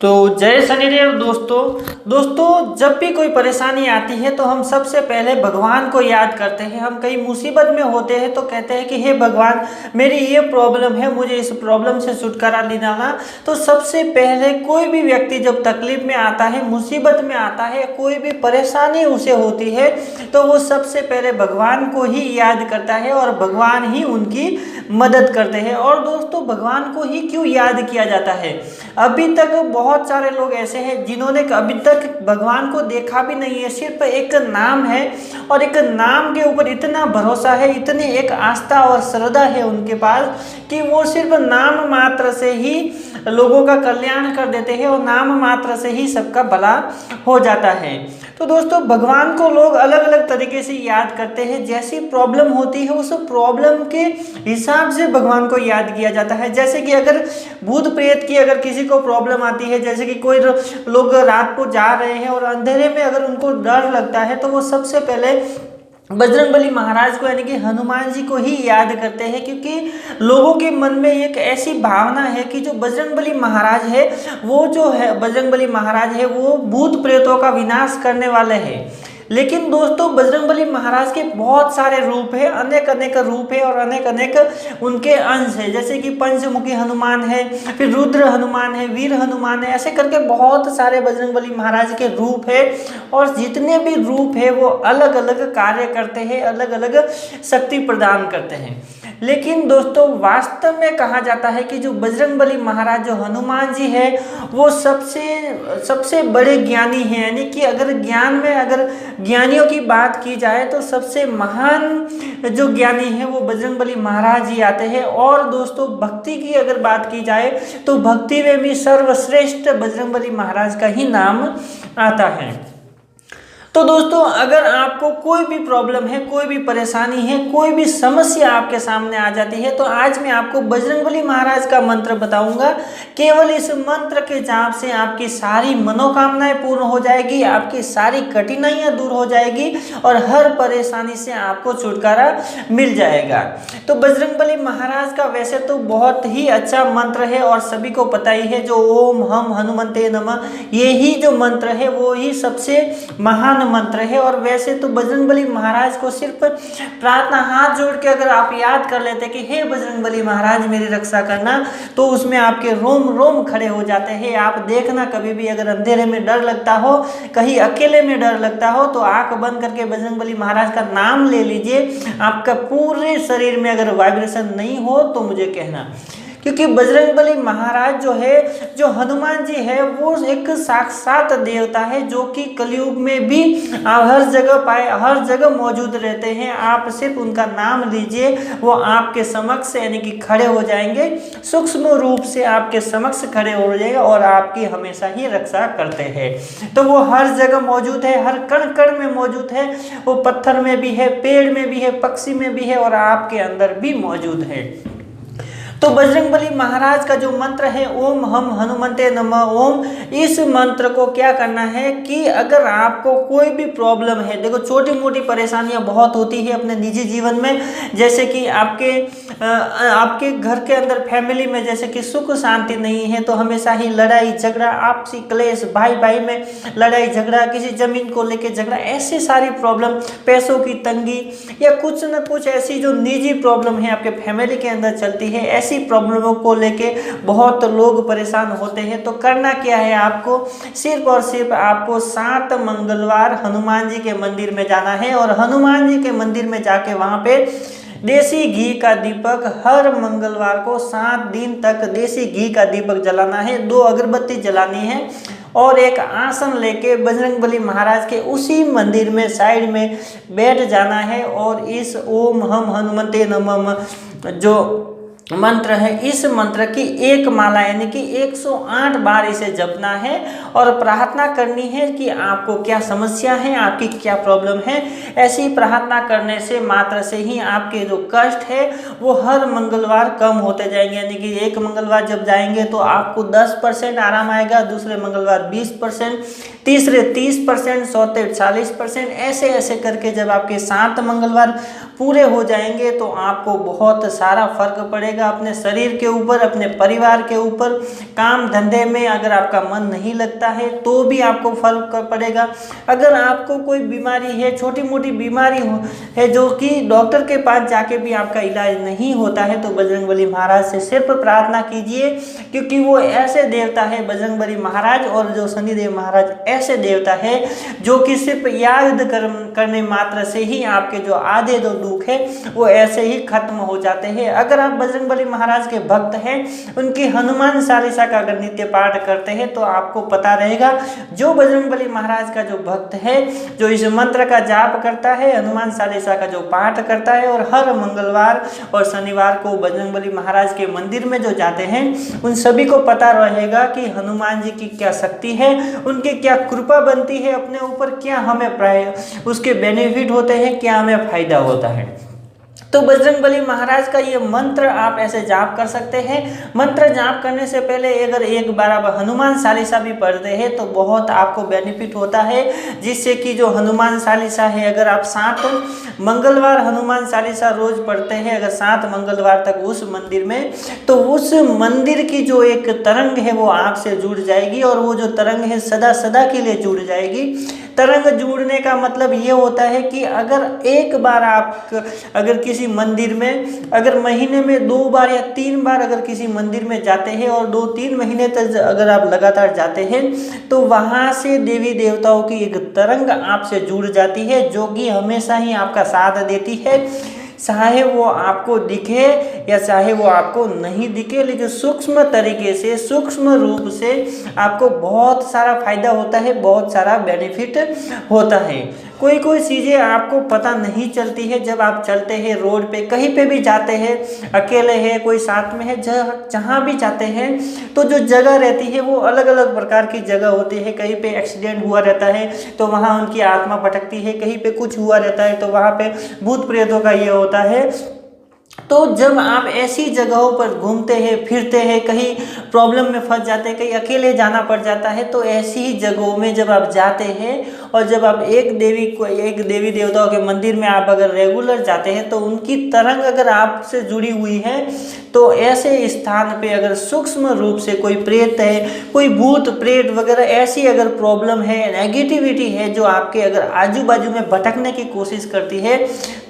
तो जय शनिदेव दोस्तों जब भी कोई परेशानी आती है तो हम सबसे पहले भगवान को याद करते हैं। हम कहीं मुसीबत में होते हैं तो कहते हैं कि हे भगवान, मेरी ये प्रॉब्लम है, मुझे इस प्रॉब्लम से छुटकारा दिलाना। तो सबसे पहले कोई भी व्यक्ति जब तकलीफ में आता है, मुसीबत में आता है, कोई भी परेशानी उसे होती है तो वो सबसे पहले भगवान को ही याद करता है और भगवान ही उनकी मदद करते हैं। और दोस्तों, भगवान को ही क्यों याद किया जाता है? अभी तक बहुत सारे लोग ऐसे हैं जिन्होंने अभी तक भगवान को देखा भी नहीं है, सिर्फ एक नाम है और एक नाम के ऊपर इतना भरोसा है, इतनी एक आस्था और श्रद्धा है उनके पास कि वो सिर्फ नाम मात्र से ही लोगों का कल्याण कर देते हैं और नाम मात्र से ही सबका भला हो जाता है। तो दोस्तों, भगवान को लोग अलग अलग तरीके से याद करते हैं। जैसी प्रॉब्लम होती है उस प्रॉब्लम के हिसाब से भगवान को याद किया जाता है। जैसे कि अगर भूत प्रेत की अगर किसी को प्रॉब्लम आती है, जैसे कि कोई लोग रात को जा रहे हैं और अंधेरे में अगर उनको डर लगता है तो वो सबसे पहले बजरंगबली महाराज को यानी कि हनुमान जी को ही याद करते हैं, क्योंकि लोगों के मन में एक ऐसी भावना है कि जो बजरंगबली महाराज है वो भूत प्रेतों का विनाश करने वाले हैं। लेकिन दोस्तों, बजरंगबली महाराज के बहुत सारे रूप है, अनेक अनेक रूप है और अनेक अनेक उनके अंश है। जैसे कि पंचमुखी हनुमान है, फिर रुद्र हनुमान है, वीर हनुमान है, ऐसे करके बहुत सारे बजरंगबली महाराज के रूप है। और जितने भी रूप है वो अलग अलग कार्य करते हैं, अलग अलग शक्ति प्रदान करते हैं। लेकिन दोस्तों, वास्तव में कहा जाता है कि जो बजरंगबली महाराज, जो हनुमान जी है, वो सबसे बड़े ज्ञानी हैं। यानी कि अगर ज्ञान में अगर ज्ञानियों की बात की जाए तो सबसे महान जो ज्ञानी है वो बजरंगबली महाराज जी आते हैं। और दोस्तों, भक्ति की अगर बात की जाए तो भक्ति में भी सर्वश्रेष्ठ बजरंगबली महाराज का ही नाम आता है। तो दोस्तों, अगर आपको कोई भी प्रॉब्लम है, कोई भी परेशानी है, कोई भी समस्या आपके सामने आ जाती है तो आज मैं आपको बजरंगबली महाराज का मंत्र बताऊंगा। केवल इस मंत्र के जाप से आपकी सारी मनोकामनाएं पूर्ण हो जाएगी, आपकी सारी कठिनाइयां दूर हो जाएगी और हर परेशानी से आपको छुटकारा मिल जाएगा। तो बजरंगबली महाराज का वैसे तो बहुत ही अच्छा मंत्र है और सभी को पता ही है, जो ओम हम हनुमते नमः, ये ही जो मंत्र है वो ही सबसे महान मंत्र है। और वैसे तो बजरंगबली महाराज को सिर्फ प्रार्थना हाथ जोड़ के अगर आप याद कर लेते कि हे बजरंगबली महाराज मेरी रक्षा करना, तो उसमें आपके रोम रोम खड़े हो जाते हैं। आप देखना, कभी भी अगर अंधेरे में डर लगता हो, कहीं अकेले में डर लगता हो, तो आंख बंद करके बजरंगबली महाराज का नाम ले लीजिए। आपका पूरे शरीर में अगर वाइब्रेशन नहीं हो तो मुझे कहना, क्योंकि बजरंगबली महाराज जो है, जो हनुमान जी है, वो एक साक्षात देवता है जो कि कलयुग में भी हर जगह मौजूद रहते हैं। आप सिर्फ उनका नाम लीजिए, वो आपके समक्ष यानी कि खड़े हो जाएंगे, सूक्ष्म रूप से आपके समक्ष खड़े हो जाएंगे और आपकी हमेशा ही रक्षा करते हैं। तो वो हर जगह मौजूद है, हर कण कण में मौजूद है। वो पत्थर में भी है, पेड़ में भी है, पक्षी में भी है और आपके अंदर भी मौजूद है। तो बजरंगबली महाराज का जो मंत्र है ओम हम हनुमते नमः ओम, इस मंत्र को क्या करना है कि अगर आपको कोई भी प्रॉब्लम है, देखो छोटी मोटी परेशानियां बहुत होती है अपने निजी जीवन में, जैसे कि आपके घर के अंदर फैमिली में जैसे कि सुख शांति नहीं है, तो हमेशा ही लड़ाई झगड़ा, आपसी क्लेश, भाई भाई में लड़ाई झगड़ा, किसी जमीन को लेके झगड़ा, ऐसी सारी प्रॉब्लम, पैसों की तंगी या कुछ न कुछ ऐसी जो निजी प्रॉब्लम है आपके फैमिली के अंदर चलती है, ऐसी प्रॉब्लमों को लेके बहुत लोग परेशान होते हैं। तो करना क्या है, आपको सिर्फ और सिर्फ आपको 7 मंगलवार हनुमान जी के मंदिर में जाना है और हनुमान जी के मंदिर में जाके वहां पे देसी घी का दीपक हर मंगलवार को 7 दिन तक देसी घी का दीपक जलाना है, 2 अगरबत्ती जलानी है और एक आसन लेके बजरंगबली महाराज के उसी मंदिर में साइड में बैठ जाना है और इस ओम हम हनुमते नमः जो मंत्र है, इस मंत्र की एक माला यानी कि 108 बार इसे जपना है और प्रार्थना करनी है कि आपको क्या समस्या है, आपकी क्या प्रॉब्लम है। ऐसी प्रार्थना करने से मात्र से ही आपके जो कष्ट है वो हर मंगलवार कम होते जाएंगे। यानी कि एक मंगलवार जब जाएंगे तो आपको 10% आराम आएगा, दूसरे मंगलवार 20%, तीसरे 30%, चौथे 40%, ऐसे ऐसे करके जब आपके 7 मंगलवार पूरे हो जाएंगे तो आपको बहुत सारा फर्क पड़ेगा। पड़ेगा अपने शरीर के ऊपर, अपने परिवार के ऊपर। काम धंधे में अगर आपका मन नहीं लगता है तो भी आपको फर्क पड़ेगा। अगर आपको कोई बीमारी है, छोटी मोटी बीमारी है जो कि डॉक्टर के पास जाके भी आपका इलाज नहीं होता है, तो बजरंगबली महाराज से सिर्फ प्रार्थना कीजिए, क्योंकि वो ऐसे देवता है बजरंगबली महाराज और जो शनिदेव महाराज ऐसे देवता है जो कि सिर्फ याद करने मात्र से ही आपके जो आधे दो दुख है वो ऐसे ही खत्म हो जाते हैं। अगर आप बजरंगबली महाराज के भक्त हैं, उनकी हनुमान चालीसा का अगर नित्य पाठ करते हैं तो आपको पता रहेगा, जो बजरंगबली महाराज का जो भक्त है, जो इस मंत्र का जाप करता है, हनुमान चालीसा का जो पाठ करता है और हर मंगलवार और शनिवार को बजरंगबली महाराज के मंदिर में जो जाते हैं, उन सभी को पता रहेगा कि हनुमान जी की क्या शक्ति है, उनकी क्या कृपा बनती है अपने ऊपर, क्या हमें उसके बेनिफिट होते हैं, क्या हमें फायदा होता है। तो बजरंगबली महाराज का ये मंत्र आप ऐसे जाप कर सकते हैं। मंत्र जाप करने से पहले अगर एक बार आप हनुमान चालीसा भी पढ़ते हैं तो बहुत आपको बेनिफिट होता है, जिससे कि जो हनुमान चालीसा है, अगर आप 7 मंगलवार हनुमान चालीसा रोज पढ़ते हैं, अगर 7 मंगलवार तक उस मंदिर में, तो उस मंदिर की जो एक तरंग है वो आपसे जुड़ जाएगी और वो जो तरंग है सदा सदा के लिए जुड़ जाएगी। तरंग जुड़ने का मतलब ये होता है कि अगर एक बार आप अगर किसी मंदिर में अगर महीने में 2 बार या 3 बार अगर किसी मंदिर में जाते हैं और 2-3 महीने तक अगर आप लगातार जाते हैं, तो वहाँ से देवी देवताओं की एक तरंग आपसे जुड़ जाती है, जो कि हमेशा ही आपका साथ देती है, चाहे वो आपको दिखे या चाहे वो आपको नहीं दिखे, लेकिन सूक्ष्म तरीके से, सूक्ष्म रूप से आपको बहुत सारा फायदा होता है, बहुत सारा बेनिफिट होता है। कोई कोई चीज़ें आपको पता नहीं चलती है जब आप चलते हैं रोड पे, कहीं पे भी जाते हैं, अकेले हैं, कोई साथ में है, जहाँ भी जाते हैं तो जो जगह रहती है वो अलग अलग प्रकार की जगह होती है। कहीं पे एक्सीडेंट हुआ रहता है तो वहाँ उनकी आत्मा भटकती है, कहीं पे कुछ हुआ रहता है तो वहाँ पे भूत प्रेतों का ये होता है। तो जब आप ऐसी जगहों पर घूमते हैं, फिरते हैं, कहीं प्रॉब्लम में फंस जाते हैं, कहीं अकेले जाना पड़ जाता है, तो ऐसी ही जगहों में जब आप जाते हैं और जब आप एक देवी देवताओं के मंदिर में आप अगर रेगुलर जाते हैं तो उनकी तरंग अगर आपसे जुड़ी हुई है, तो ऐसे स्थान पे अगर सूक्ष्म रूप से कोई प्रेत है, कोई भूत प्रेत वगैरह ऐसी अगर प्रॉब्लम है, नेगेटिविटी है जो आपके अगर आजू बाजू में भटकने की कोशिश करती है,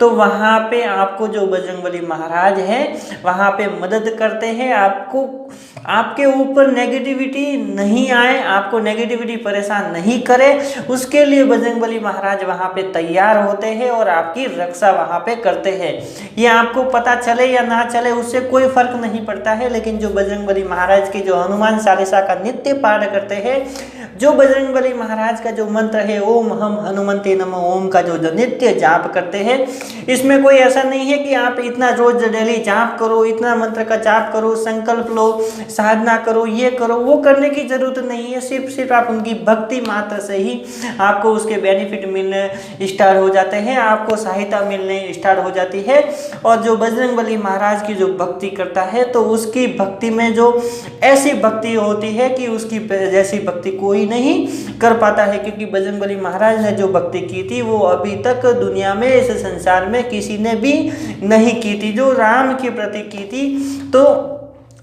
तो वहाँ पे आपको जो बजरंगबली महाराज है वहाँ पे मदद करते हैं। आपके ऊपर नेगेटिविटी नहीं आए, आपको नेगेटिविटी परेशान नहीं करे, उसके लिए बजरंगबली महाराज वहाँ पे तैयार होते हैं और आपकी रक्षा वहाँ पे करते हैं। ये आपको पता चले या ना चले उससे कोई फर्क नहीं पड़ता है, लेकिन जो बजरंगबली महाराज की जो हनुमान चालीसा का नित्य पाठ करते हैं, जो बजरंगबली महाराज का जो मंत्र है ओम हम हनुमते नमः ओम का जो नित्य जाप करते हैं, इसमें कोई ऐसा नहीं है कि आप इतना रोज डेली जाप करो, इतना मंत्र का जाप करो, संकल्प लो, साधना करो, ये करो, वो करने की जरूरत नहीं है। सिर्फ आप उनकी भक्ति मात्र से ही आपको उसके बेनिफिट मिलने स्टार्ट हो जाते हैं, आपको सहायता मिलने स्टार्ट हो जाती है। और जो बजरंगबली महाराज की जो भक्ति करता है तो उसकी भक्ति में जो ऐसी भक्ति होती है कि उसकी जैसी भक्ति कोई नहीं कर पाता है, क्योंकि बजरंगबली महाराज ने जो भक्ति की थी वो अभी तक दुनिया में, इस संसार में किसी ने भी नहीं की थी। जो राम के प्रति की थी, तो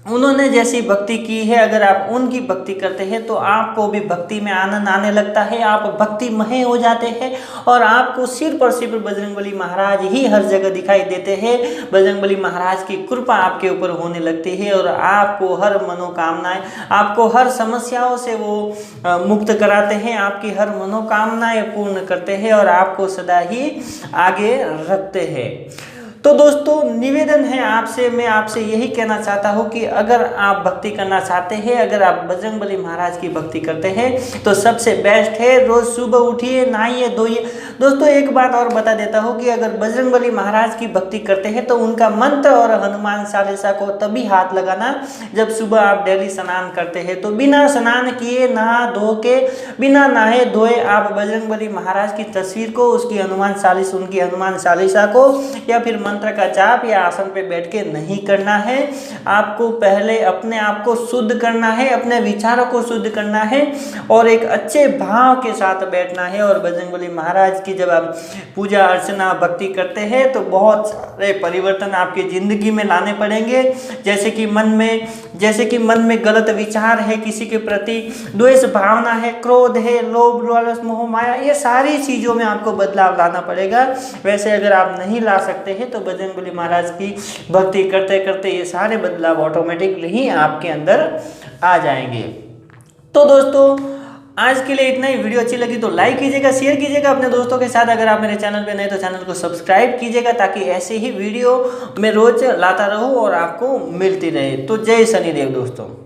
उन्होंने जैसी भक्ति की है, अगर आप उनकी भक्ति करते हैं तो आपको भी भक्ति में आनंद आने लगता है, आप भक्तिमय हो जाते हैं और आपको सिर्फ और सिर्फ बजरंगबली महाराज ही हर जगह दिखाई देते हैं। बजरंगबली महाराज की कृपा आपके ऊपर होने लगती है और आपको हर मनोकामनाएं, आपको हर समस्याओं से वो मुक्त कराते हैं, आपकी हर मनोकामनाएं पूर्ण करते हैं और आपको सदा ही आगे रखते हैं। तो दोस्तों निवेदन है आपसे, मैं आपसे यही कहना चाहता हूँ कि अगर आप भक्ति करना चाहते हैं, अगर आप बजरंगबली महाराज की भक्ति करते हैं तो सबसे बेस्ट है रोज सुबह उठिए, नहाइए, धोइए। दोस्तों एक बात और बता देता हूँ कि अगर बजरंगबली महाराज की भक्ति करते हैं तो उनका मंत्र और हनुमान चालीसा को तभी हाथ लगाना जब सुबह आप डेली स्नान करते हैं। तो बिना स्नान किए, नहा धो के, बिना नहाए धोए आप बजरंगबली महाराज की तस्वीर को, उसकी हनुमान चालीसा, उनकी हनुमान चालीसा को या फिर मंत्र का जाप या आसन पे बैठ के नहीं करना है। आपको पहले अपने आप को शुद्ध करना है, अपने विचारों को शुद्ध करना है और एक अच्छे भाव के साथ बैठना है। और बजरंगबली महाराज की जब आप पूजा अर्चना भक्ति करते हैं तो बहुत सारे परिवर्तन आपकी ज़िंदगी में लाने पड़ेंगे। जैसे कि मन में गलत विचार है, किसी के प्रति द्वेष भावना है, क्रोध है, लोभ लालच मोह माया, ये सारी चीज़ों में आपको बदलाव लाना पड़ेगा। वैसे अगर आप नहीं ला सकते हैं तो बजरंगबली महाराज की भक्ति करते करते ये सारे बदलाव ऑटोमेटिकली ही आपके अंदर आ जाएंगे। तो दोस्तों आज के लिए इतना ही। वीडियो अच्छी लगी तो लाइक कीजिएगा, शेयर कीजिएगा अपने दोस्तों के साथ। अगर आप मेरे चैनल पे नए तो चैनल को सब्सक्राइब कीजिएगा ताकि ऐसे ही वीडियो मैं रोज लाता रहूं और आपको मिलती रहे। तो जय शनिदेव दोस्तों।